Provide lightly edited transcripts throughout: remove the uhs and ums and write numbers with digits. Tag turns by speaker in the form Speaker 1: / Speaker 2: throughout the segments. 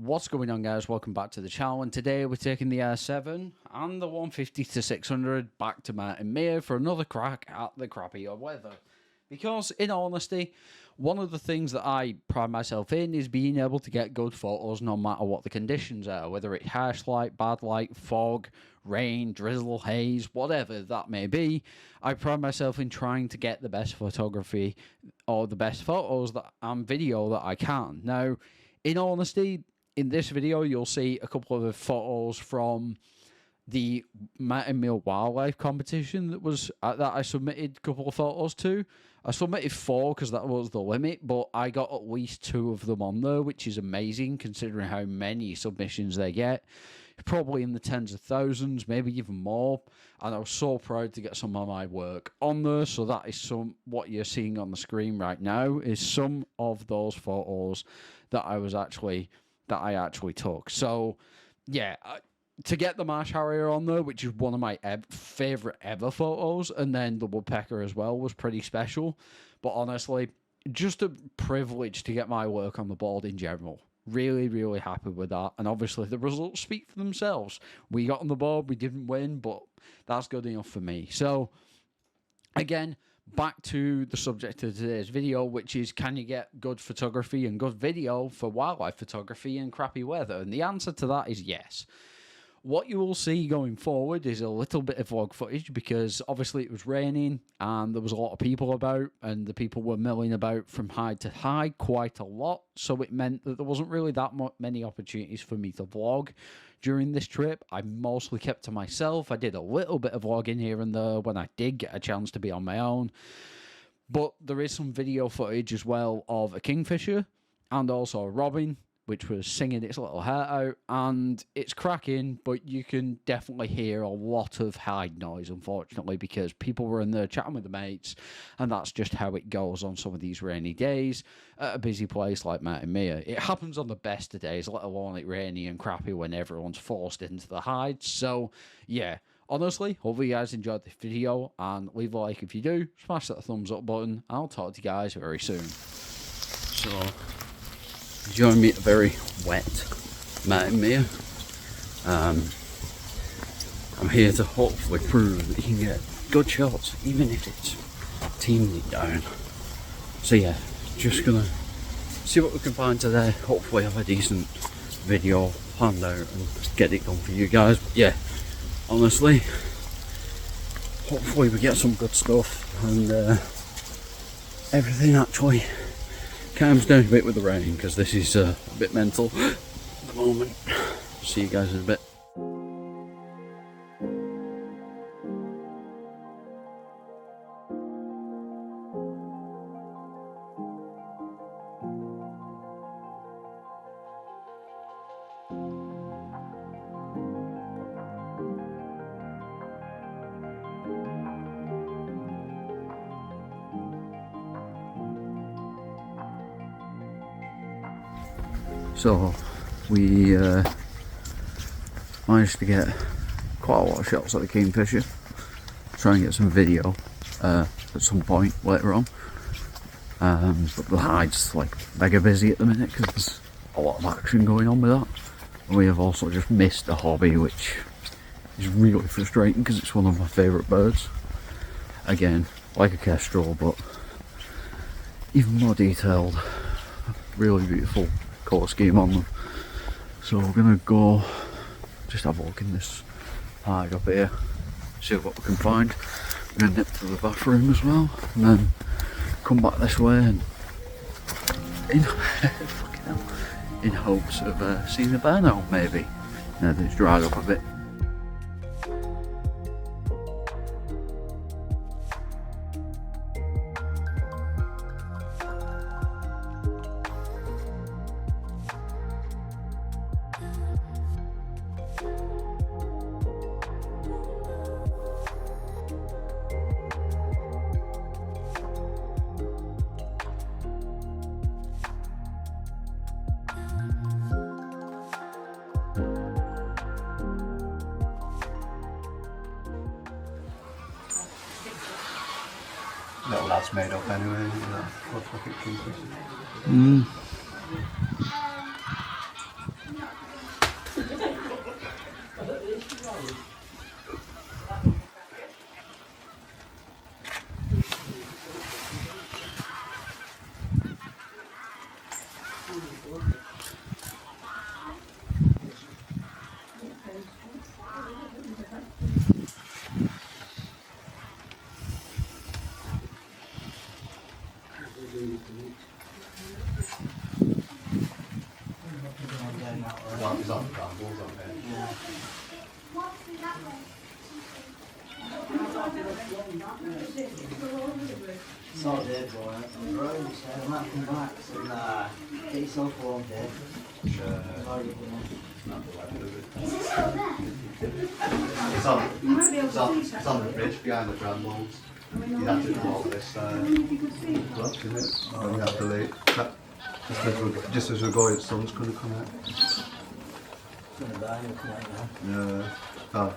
Speaker 1: What's going on, guys? Welcome back to the channel, and today we're taking the R7 and the 150 to 600 back to Martin Mere for another crack at the crappier weather. Because, in all honesty, one of the things that I pride myself in is being able to get good photos no matter what the conditions are, whether it's harsh light, bad light, fog, rain, drizzle, haze, whatever that may be. I pride myself in trying to get the best photography or the best photos and video that I can. Now, in all honesty, in this video, you'll see a couple of the photos from the Martin Mere wildlife competition that I submitted a couple of photos to. I submitted 4 because that was the limit, but I got at least 2 of them on there, which is amazing considering how many submissions they get. Probably in the tens of thousands, maybe even more. And I was so proud to get some of my work on there. So that is what you're seeing on the screen right now is some of those photos that I actually took. So yeah, to get the marsh harrier on there, which is one of my favorite ever photos, and then the woodpecker as well was pretty special. But honestly, just a privilege to get my work on the board in general. Really, really happy with that. And obviously the results speak for themselves. We got on the board, we didn't win, but that's good enough for me. So again, back to the subject of today's video, which is, can you get good photography and good video for wildlife photography in crappy weather? And the answer to that is yes. What you will see going forward is a little bit of vlog footage because obviously it was raining and there was a lot of people about, and the people were milling about from hide to hide quite a lot. So it meant that there wasn't really that many opportunities for me to vlog during this trip. I mostly kept to myself. I did a little bit of vlogging here and there when I did get a chance to be on my own. But there is some video footage as well of a kingfisher and also a robin, which was singing its little heart out, and it's cracking, but you can definitely hear a lot of hide noise, unfortunately, because people were in there chatting with the mates, and that's just how it goes on some of these rainy days at a busy place like Martin Mere. It happens on the best of days, let alone it rainy and crappy when everyone's forced into the hides. So, yeah, honestly, hopefully you guys enjoyed this video, and leave a like if you do, smash that thumbs up button, and I'll talk to you guys very soon. So, join me at a very wet Martin Mere. I'm here to hopefully prove that you can get good shots even if it's teeming down. So yeah, just gonna see what we can find today. Hopefully have a decent video planned out and get it done for you guys. But yeah, honestly, hopefully we get some good stuff and everything actually calms down a bit with the rain, because this is a bit mental at the moment. See you guys in a bit. So we managed to get quite a lot of shots at the kingfisher. Try and get some video at some point later on. But the hide's like mega busy at the minute because there's a lot of action going on with that. We have also just missed a hobby, which is really frustrating because it's one of my favourite birds. Again, like a kestrel, but even more detailed. Really beautiful colour scheme on them. So we're gonna go just have a look in this hide up here, see what we can find. We're gonna nip to the bathroom as well, and then come back this way and in hopes of seeing the bear now, maybe. Now that it's dried up a bit.
Speaker 2: Little lad's made up anyway, that looks like it Kingfisher. He's on the brambles, aren't he?
Speaker 3: Yeah. So dead, boy. I'm grown, so I might come back. So, nah, get yourself warm, Dave.
Speaker 2: Sure.
Speaker 3: Sorry, you know.
Speaker 2: Not the weather, is it?
Speaker 4: Is it still there?
Speaker 2: It's on the bridge behind the brambles. You'd have to come over this side. Look, isn't it? And you have to leave. Just as we're going, the sun's going to come out.
Speaker 3: It's gonna die, you'll come out now.
Speaker 2: Yeah. Oh,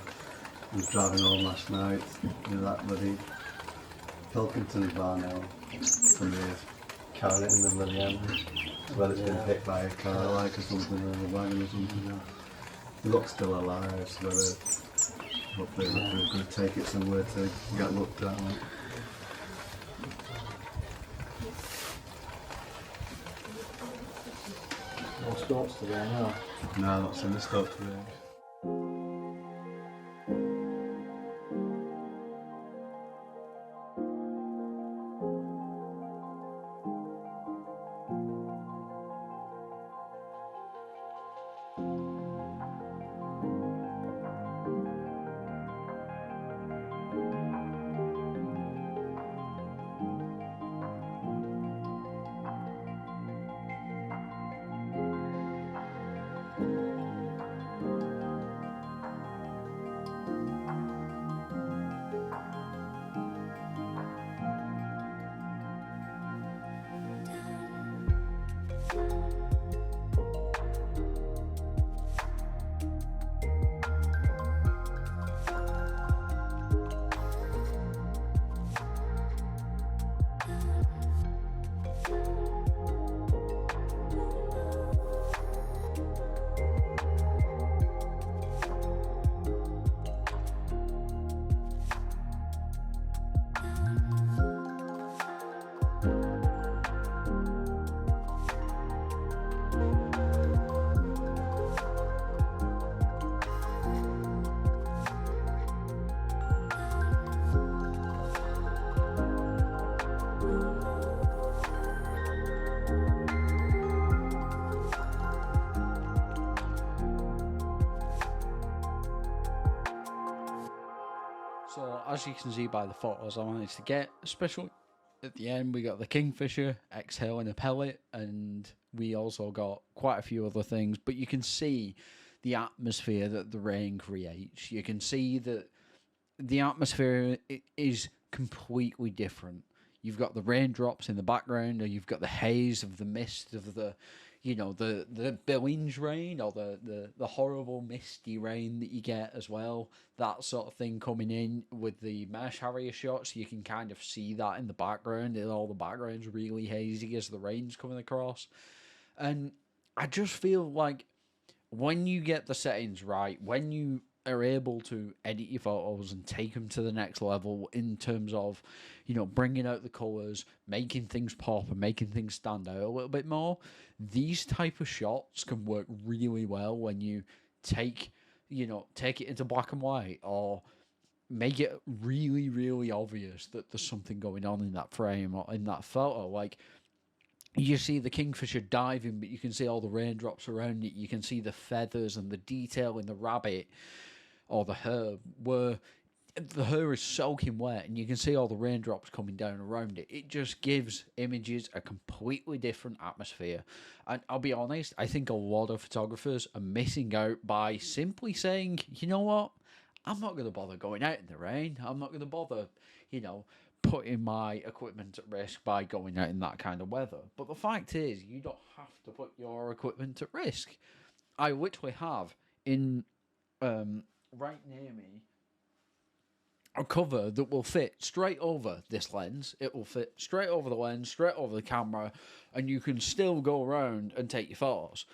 Speaker 2: I was driving home last night. You know that bloody Pilkington's bar now. Somebody carrying it in the middle of the end. Whether it's been hit by a car like or something, or a wagon or something. It looks still alive, so hopefully we're going to take it somewhere to get looked at. Like.
Speaker 3: No scopes today, no.
Speaker 2: No, not seen the scope today.
Speaker 1: So, as you can see by the photos I managed to get, especially at the end, we got the Kingfisher exhaling a pellet, and we also got quite a few other things. But you can see the atmosphere that the rain creates. You can see that the atmosphere is completely different. You've got the raindrops in the background, or you've got the haze of the mist of the, the Billings rain, or the horrible misty rain that you get as well. That sort of thing coming in with the Mesh Harrier shots, you can kind of see that in the background, and all the background's really hazy as the rain's coming across. And I just feel like when you get the settings right, when you are able to edit your photos and take them to the next level in terms of, bringing out the colours, making things pop and making things stand out a little bit more, these type of shots can work really well when you take it into black and white, or make it really, really obvious that there's something going on in that frame or in that photo. Like, you see the Kingfisher diving, but you can see all the raindrops around it. You can see the feathers and the detail in the rabbit or the hair, where the hair is soaking wet, and you can see all the raindrops coming down around it. It just gives images a completely different atmosphere. And I'll be honest, I think a lot of photographers are missing out by simply saying, you know what, I'm not going to bother going out in the rain. I'm not going to bother, putting my equipment at risk by going out in that kind of weather. But the fact is, you don't have to put your equipment at risk. I literally have in right near me a cover that will fit straight over this lens. It will fit straight over the lens, straight over the camera, and you can still go around and take your photos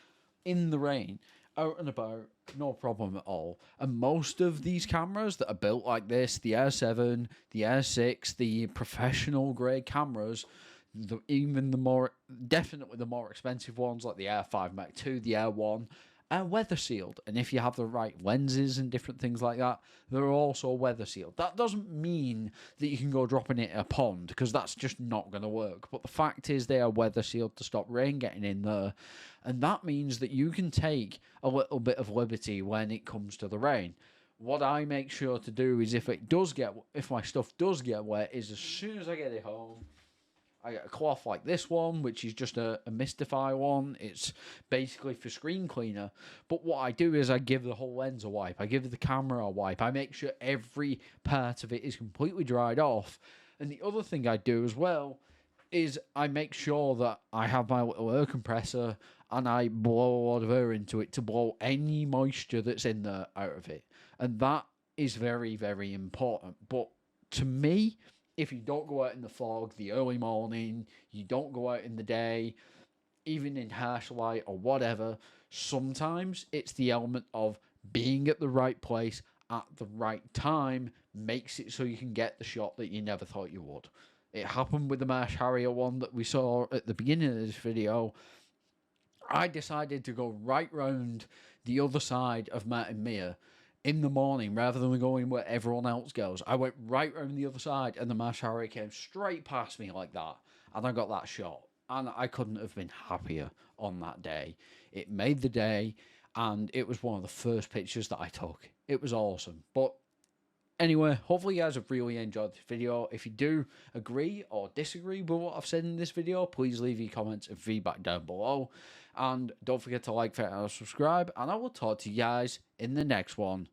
Speaker 1: in the rain, out and about, no problem at all. And most of these cameras that are built like this, the Air 7, the Air 6, the professional grade cameras, definitely the more expensive ones like the Air 5 Mark II, the Air 1, are weather sealed. And if you have the right lenses and different things like that, they're also weather sealed. That doesn't mean that you can go dropping it in a pond, because that's just not going to work. But the fact is they are weather sealed to stop rain getting in there. And that means that you can take a little bit of liberty when it comes to the rain. What I make sure to do is if my stuff does get wet, is as soon as I get it home, I get a cloth like this one, which is just a Mystify one. It's basically for screen cleaner. But what I do is I give the whole lens a wipe. I give the camera a wipe. I make sure every part of it is completely dried off. And the other thing I do as well is I make sure that I have my little air compressor and I blow a lot of air into it to blow any moisture that's in there out of it. And that is very, very important. But to me, if you don't go out in the fog, the early morning, you don't go out in the day, even in harsh light or whatever, sometimes it's the element of being at the right place at the right time makes it so you can get the shot that you never thought you would. It happened with the Marsh Harrier one that we saw at the beginning of this video. I decided to go right round the other side of Martin Mere in the morning, rather than going where everyone else goes. I went right round the other side, and the Marsh Harrier came straight past me like that, and I got that shot. And I couldn't have been happier on that day. It made the day, and it was one of the first pictures that I took. It was awesome. But anyway, hopefully you guys have really enjoyed this video. If you do agree or disagree with what I've said in this video, please leave your comments and feedback down below. And don't forget to like, favorite, and subscribe. And I will talk to you guys in the next one.